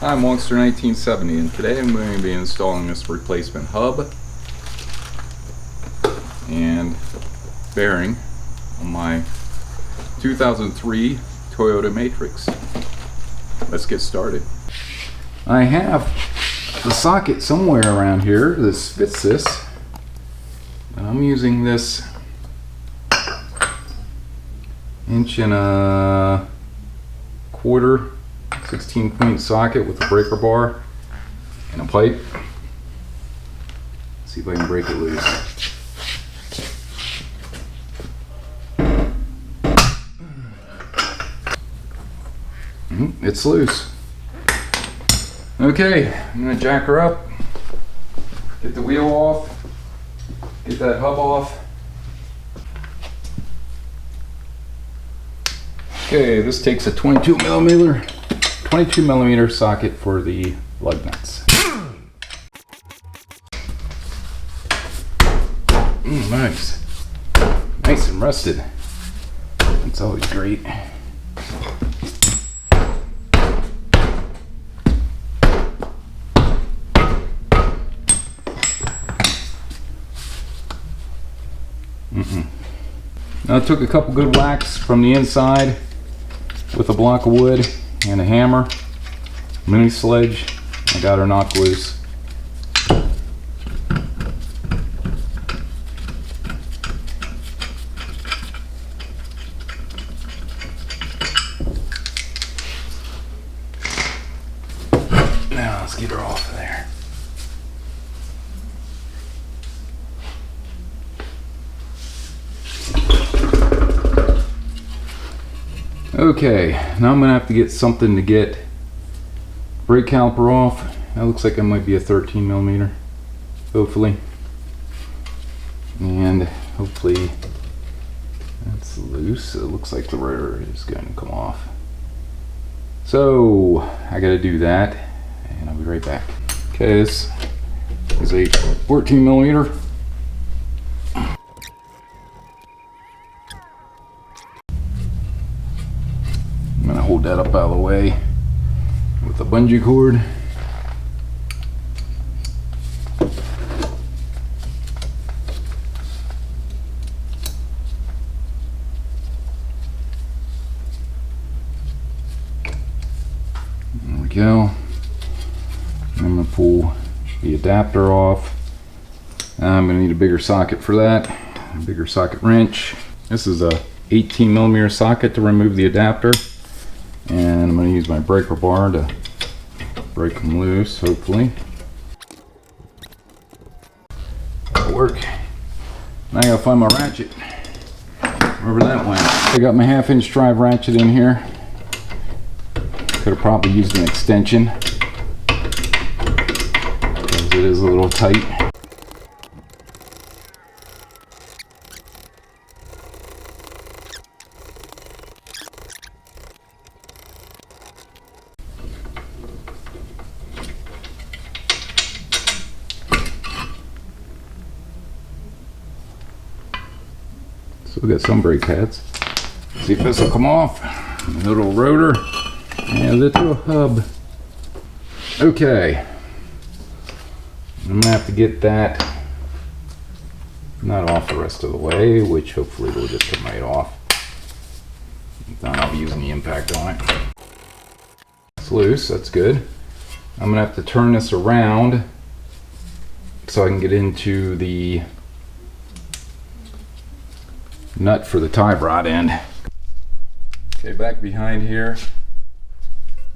Hi, Monster 1970, and today I'm going to be installing this replacement hub and bearing on my 2003 Toyota Matrix. Let's get started. I have the socket somewhere around here that fits this, and I'm using this 1.25 inch 16-point socket with a breaker bar and a pipe. Let's see if I can break it loose. It's loose. Okay, I'm going to jack her up, get the wheel off, get that hub off. Okay, this takes a 22 millimeter socket for the lug nuts. Nice. Nice and rusted. That's always great. Now I took a couple good whacks from the inside with a block of wood and a hammer, mini sledge. I got her knocked loose. Now let's get her off of there. Okay, now I'm going to have to get something to get brake caliper off. That looks like it might be a 13 millimeter, hopefully. And hopefully that's loose. It looks like the rotor is going to come off. So I got to do that, and I'll be right back. Okay, this is a 14 millimeter. I'm going to hold that up out of the way with a bungee cord. There we go. I'm going to pull the adapter off. I'm going to need a bigger socket for that, a bigger socket wrench. This is a 18 millimeter socket to remove the adapter. And I'm going to use my breaker bar to break them loose, hopefully. That'll work. Now I gotta find my ratchet. Wherever that went. I got my 1/2 inch drive ratchet in here. Could have probably used an extension, because it is a little tight. So we got some brake pads. See if this will come off. A little rotor and a little hub. Okay. I'm gonna have to get that not off the rest of the way, which hopefully will just come right off. Then I'll be using the impact on it. It's loose, that's good. I'm gonna have to turn this around so I can get into the nut for the tie rod end. Okay, back behind here,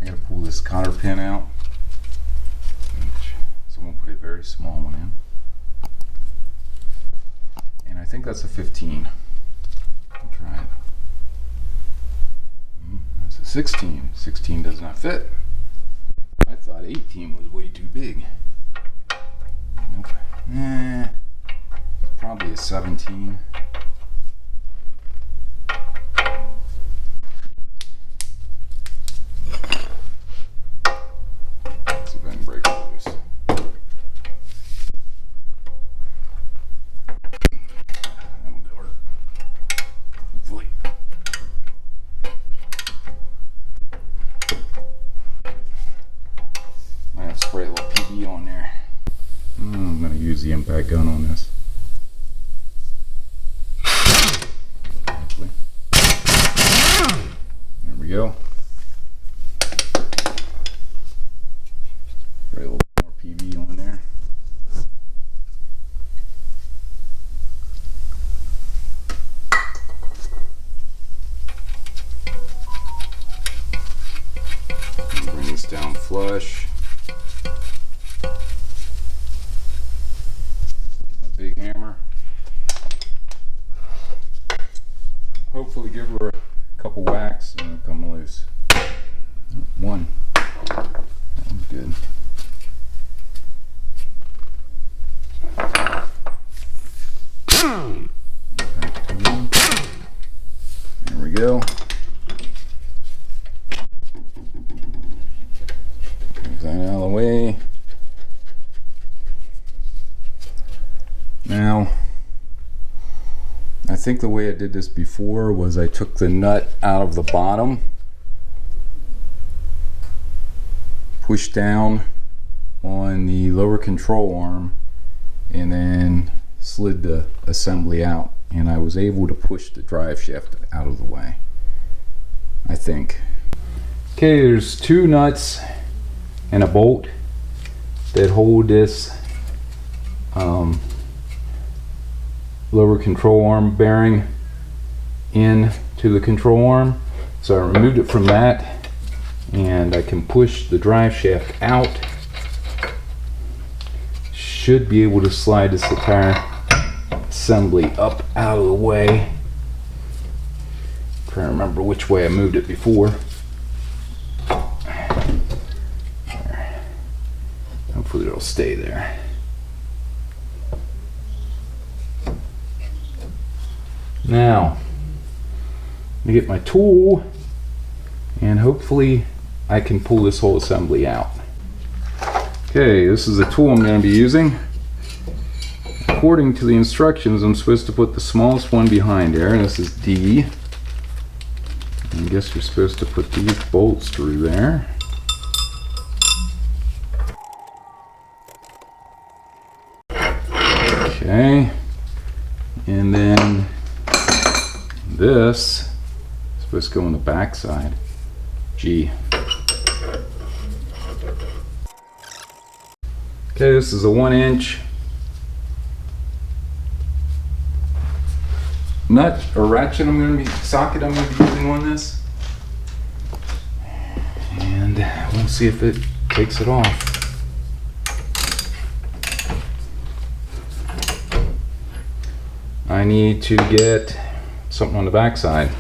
I gotta pull this cotter pin out. So I'm gonna put a very small one in. And I think that's a 15. I'll try it. That's a 16. 16 does not fit. I thought 18 was way too big. Nope. Probably a 17. spray a little PB on there. I'm going to use the impact gun on this. There we go. Spray a little more PB on there. Bring this down flush. My big hammer. Hopefully give her a couple whacks and it'll come loose. One. That was good. There we go. Get that out of the way. Now, I think the way I did this before was I took the nut out of the bottom, pushed down on the lower control arm, and then slid the assembly out, and I was able to push the drive shaft out of the way, I think. Okay, there's two nuts and a bolt that hold this lower control arm bearing in to the control arm. So I removed it from that, and I can push the drive shaft out. Should be able to slide this entire assembly up out of the way. Trying to remember which way I moved it before. There. Hopefully it'll stay there. Now, let me get my tool, and hopefully I can pull this whole assembly out. Okay, this is the tool I'm going to be using. According to the instructions, I'm supposed to put the smallest one behind there, and this is D. I guess you're supposed to put these bolts through there. Okay, and then this is supposed to go on the back side. G. Okay, this is a 1-inch nut or ratchet socket I'm going to be using on this. And we'll see if it takes it off. I need to get something on the back side.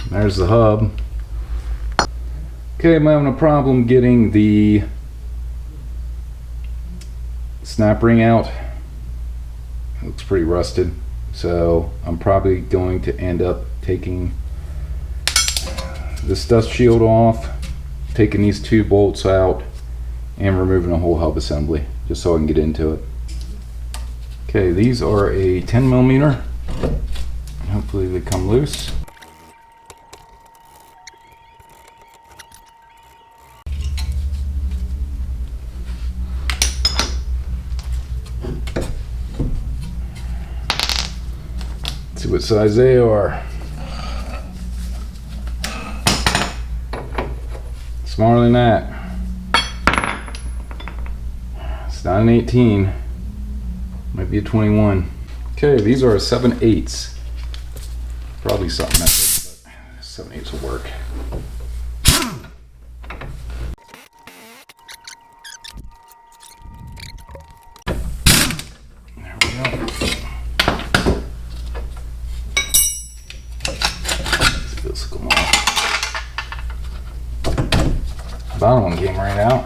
There's the hub. Okay, I'm having a problem getting the snap ring out. It looks pretty rusted, so I'm probably going to end up taking this dust shield off, taking these two bolts out, and removing the whole hub assembly just so I can get into it. Okay, these are a 10mm. Hopefully they come loose. See what size they are. Smaller than that. It's not an 18. Might be a 21. Okay, these are a 7/8. Probably something that big, but 7/8 will work. There we go. This will come off. Bottom one came right out.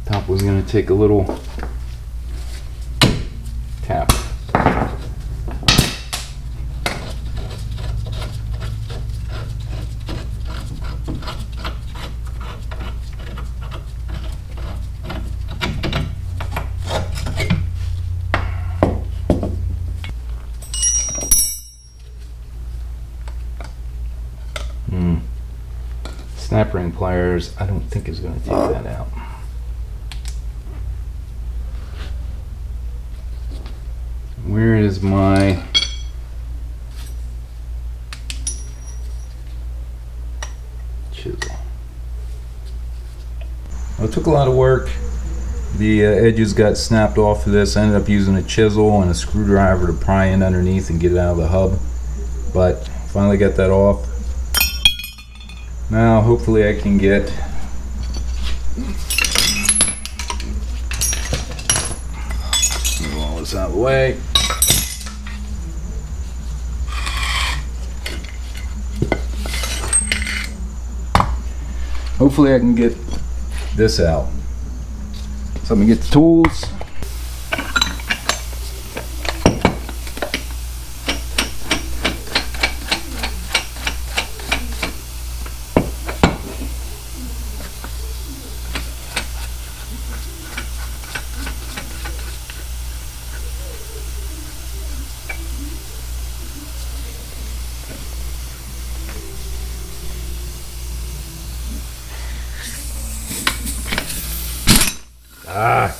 Top was going to take a little tap. Snap ring pliers, I don't think is going to take that out. Where is my chisel? Well, it took a lot of work. The edges got snapped off of this. I ended up using a chisel and a screwdriver to pry in underneath and get it out of the hub. But finally got that off. Now hopefully I can get move all this out of the way. Hopefully I can get this out. So let me get the tools. Ah.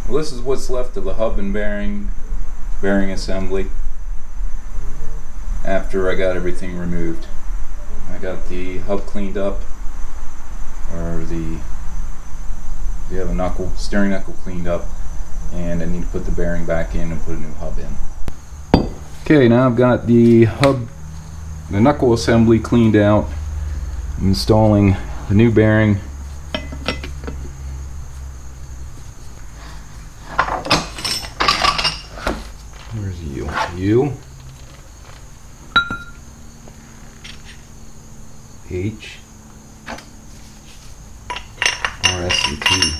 Well, this is what's left of the hub and bearing assembly after I got everything removed. I got the hub cleaned up, or the steering knuckle cleaned up, and I need to put the bearing back in and put a new hub in. Okay, now I've got the knuckle assembly cleaned out. I'm installing the new bearing. Where's U? H, R, S, and T.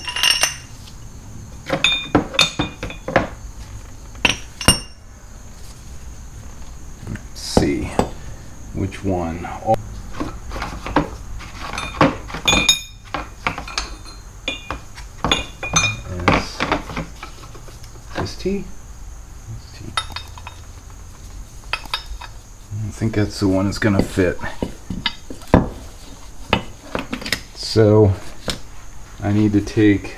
Let's see which one. S, T. I think that's the one that's gonna fit. So I need to take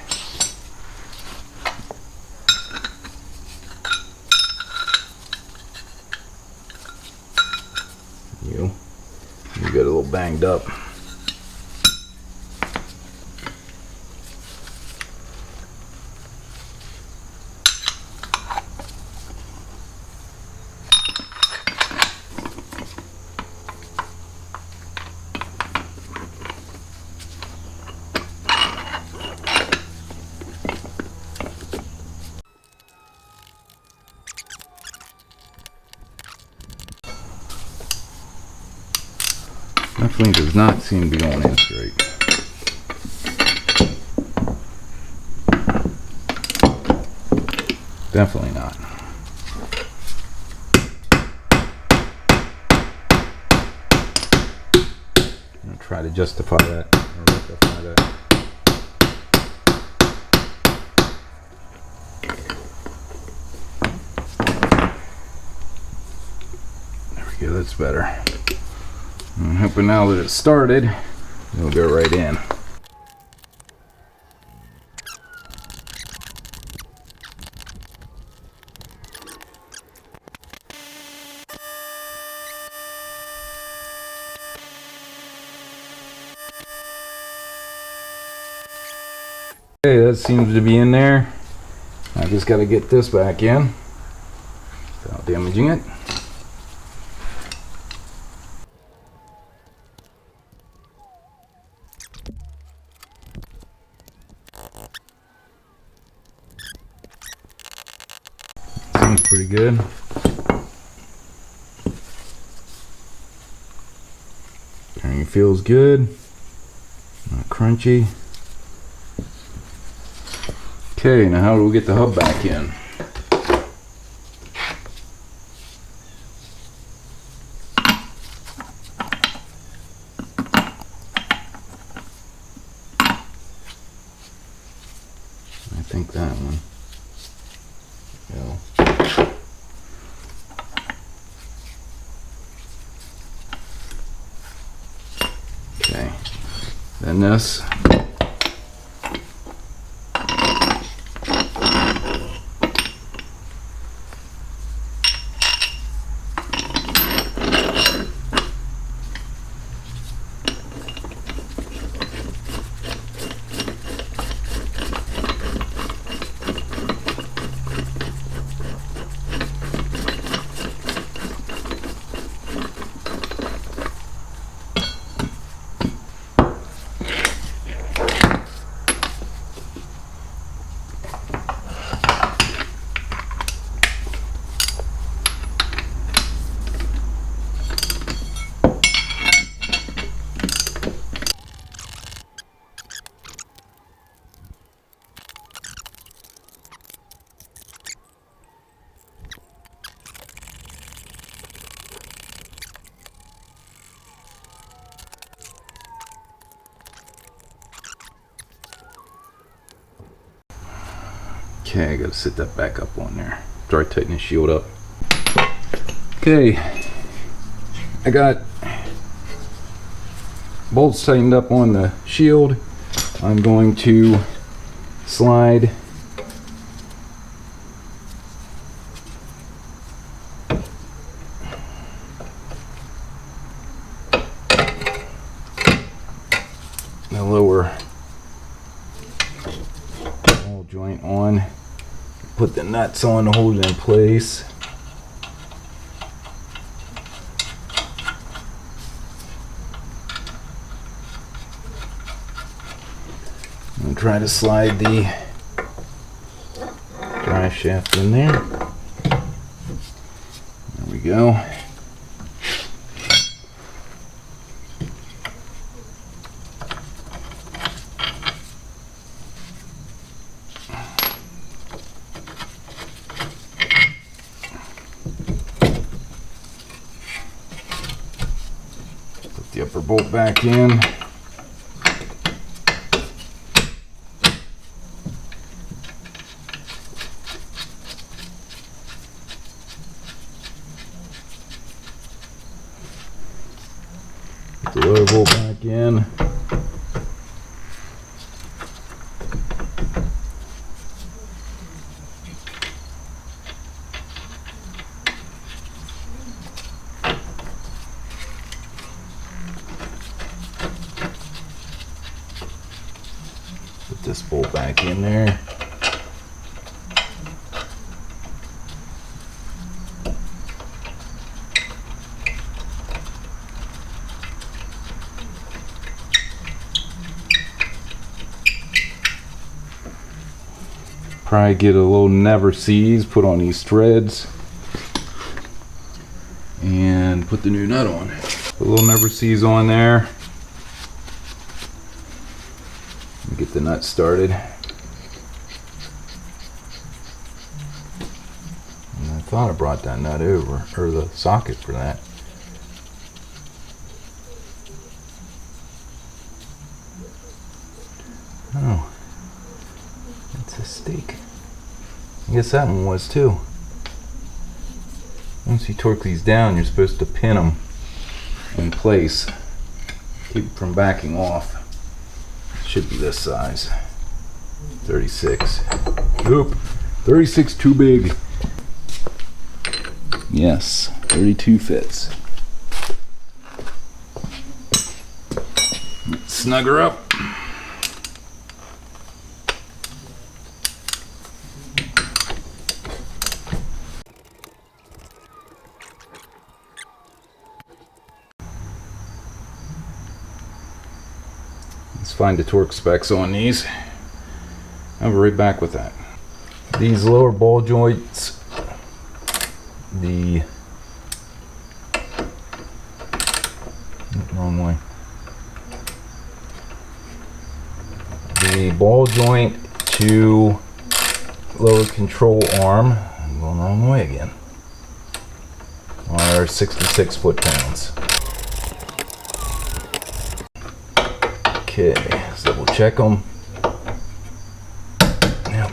you get a little banged up. Definitely does not seem to be going in straight. Definitely not. I'm gonna try to justify that or rectify that. There we go, that's better. I'm hoping now that it's started, it'll go right in. Okay, that seems to be in there. I just got to get this back in without damaging it. Seems pretty good. Turning feels good, not crunchy. Okay, now how do we get the hub back in? I think that one. No. Okay, then this. Okay, I gotta set that back up on there. Try tightening the shield up. Okay, I got bolts tightened up on the shield. I'm going to slide the lower ball joint on, put the nuts on to hold it in place. And try to slide the drive shaft in there. There we go. Put the upper bolt back in. Put the lower bolt back in. Put this bolt back in there. Probably get a little never sees put on these threads and put the new nut on. Put a little never sees on there. Get the nut started. And I thought I brought that nut over, or the socket for that. Oh, that's a stake. I guess that one was too. Once you torque these down, you're supposed to pin them in place. Keep it from backing off. Should be this size. 36. Oop. 36 too big. Yes, 32 fits. Snug her up. find the torque specs on these. I'll be right back with that. These lower ball joints, wrong way. The ball joint to lower control arm, I'm going the wrong way again, are 66 foot-pounds. Okay, so we'll check them. Yep.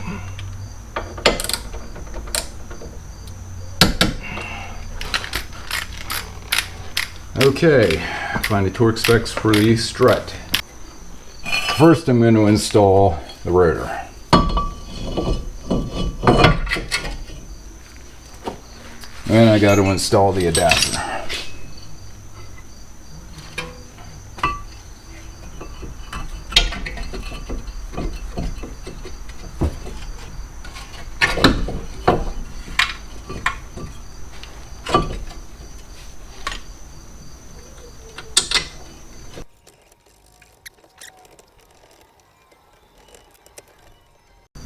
Okay, find the torque specs for the strut. First, I'm going to install the rotor. And I got to install the adapter.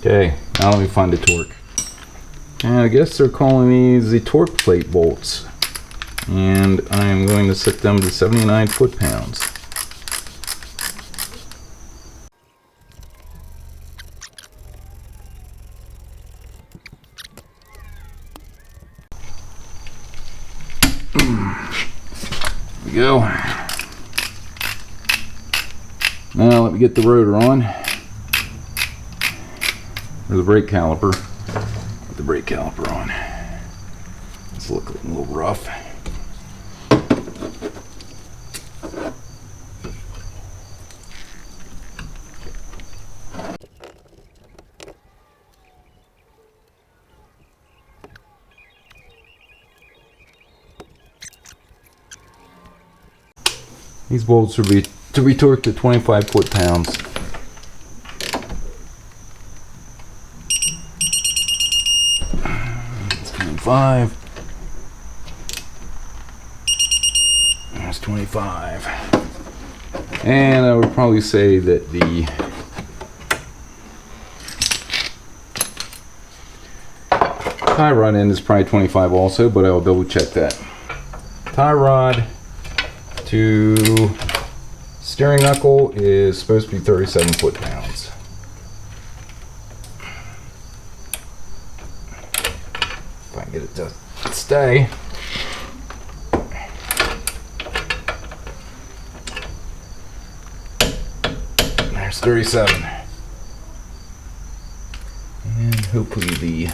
Okay, now let me find the torque. And I guess they're calling these the torque plate bolts. And I am going to set them to 79 foot-pounds. There we go. Now let me get the rotor on. Or the brake caliper. Put the brake caliper on. It's looking a little rough. These bolts are to be torqued to 25 foot-pounds. That's 25. And I would probably say that the tie rod end is probably 25 also, but I'll double check that. Tie rod to steering knuckle is supposed to be 37 foot-pounds. If I can get it to stay. There's 37. And hopefully the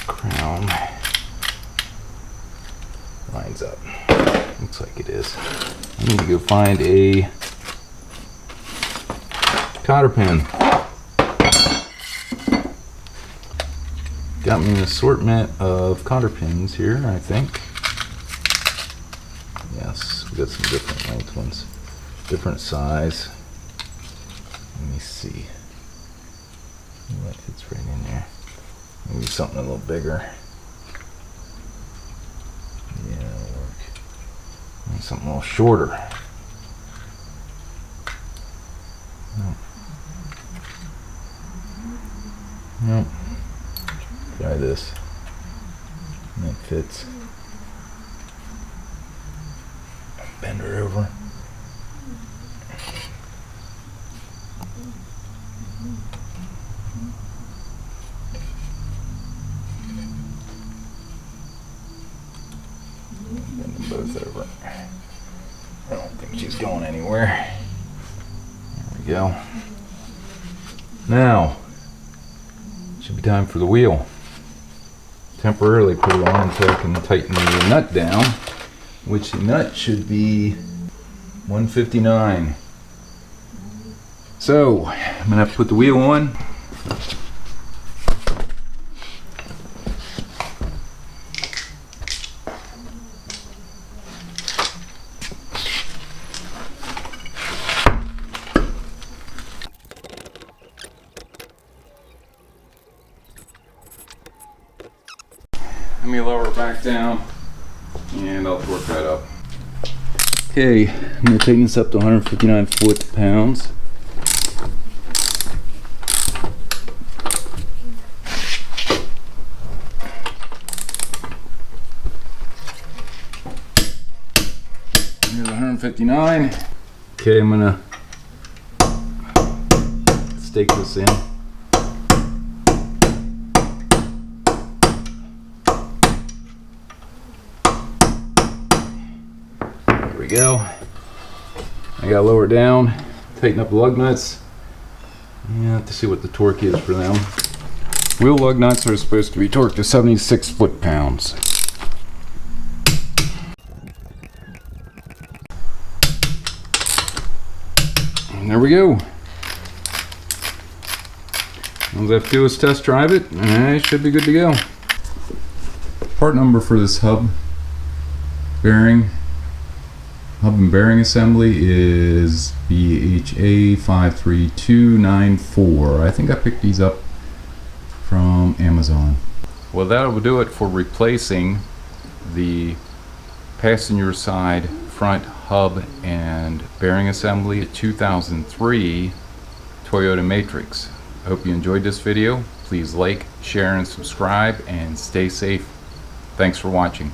crown lines up. Looks like it is. I need to go find a cotter pin. Got me an assortment of cotter pins here, I think. Yes, we got some different length ones, different size. Let me see. That fits right in there. Maybe something a little bigger. Yeah, that'll work. Maybe something a little shorter. No. Try this. That fits. Bend her over. Bend them both over. I don't think she's going anywhere. There we go. Now, should be time for the wheel. Temporarily put it on until I can tighten the nut down, which the nut should be 159. So, I'm gonna have to put the wheel on. Let me lower it back down and I'll torque that up. Okay, I'm going to tighten this up to 159 foot-pounds. 59. Okay, I'm gonna stake this in. There we go. I gotta lower it down, tighten up the lug nuts. Yeah, to see what the torque is for them. Wheel lug nuts are supposed to be torqued to 76 foot-pounds. And there we go. All we have to do is test drive it, and it should be good to go. Part number for this hub and bearing assembly is BHA53294. I think I picked these up from Amazon. Well, that will do it for replacing the passenger side front hub and bearing assembly 2003 Toyota Matrix. I hope you enjoyed this video. Please like, share, and subscribe, and stay safe. Thanks for watching.